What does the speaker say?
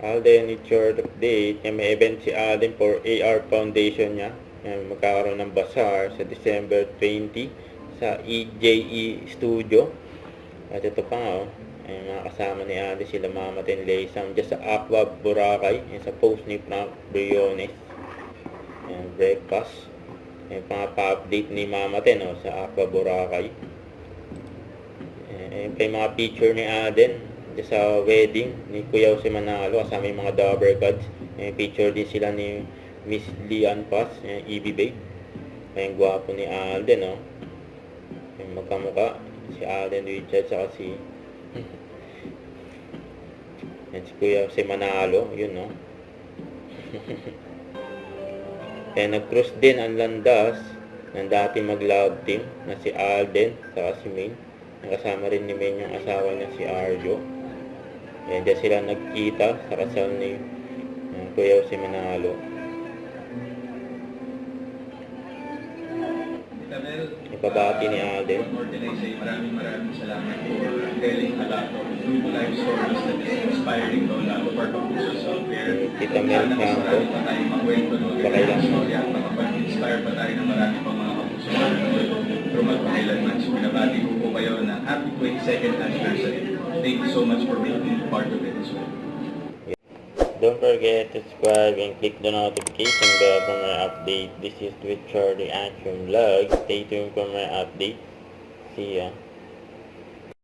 Alden, it's your update. May event si Alden for AR Foundation niya. Magkakaroon ng bazaar sa December 20 sa EJE Studio. At ito pa nga, mga kasama ni Alden sila Mama Tenley Sam dyan sa Aqua Boracay. Sa post ni Frank Briones. Breakfast. Pa-update ni Mama Ten sa Aqua Boracay. May mga picture ni Alden sa wedding ni Kuya Jose Manalo kasama yung mga Dabber Gods. Picture din sila ni Miss Lian Paz, EB Babe. Yung gwapo ni Alden, yung magkamukha si Alden Richards saka si si Kuya Jose Manalo, yun nag-cruise din ang landas ng dating mag-love team na si Alden saka si Maine. Kasama rin ni Maine yung asawa niya si Arjo. Diyan sila nagkita sa kasal ni Kuya Jose Manalo. Ipabati ni Alden. Maraming salamat for telling a lot of true life stories that is inspiring to a lot of our producers out there. Tita Mel Campo. Pakailan makapag-inspire pa tayo ng marami pang mga kapuso from magpakailanman. So pinabati ko po kayo na happy 22nd anniversary. Thank you so much for being part of it as well. Don't forget to subscribe and click the notification bell for my update. This is Twitch Charlie Action Vlog. Stay tuned for my update. See ya.